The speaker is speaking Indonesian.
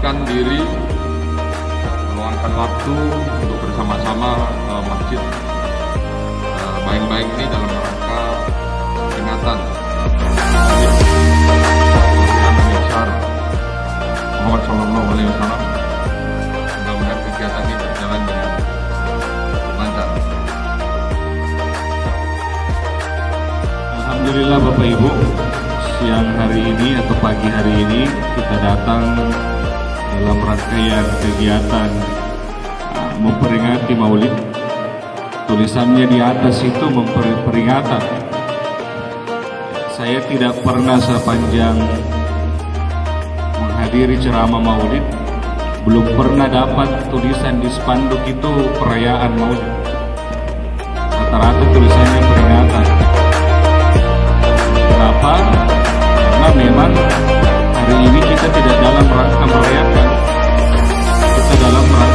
menyempatkan diri, meluangkan waktu untuk bersama-sama masjid baik-baik ini dalam rangka peringatan Nabi besar Muhammad SAW. Mudah-mudahan kegiatan ini berjalan dengan lancar. Alhamdulillah Bapak Ibu, siang hari ini atau pagi hari ini kita datang dalam rangkaian kegiatan memperingati Maulid. Tulisannya di atas itu peringatan. Saya tidak pernah sepanjang menghadiri ceramah Maulid belum pernah dapat tulisan di spanduk itu perayaan Maulid. Rata-rata tulisannya peringatan. Kenapa? Karena memang hari ini kita tidak dalam rangka merayakan, kita dalam rangka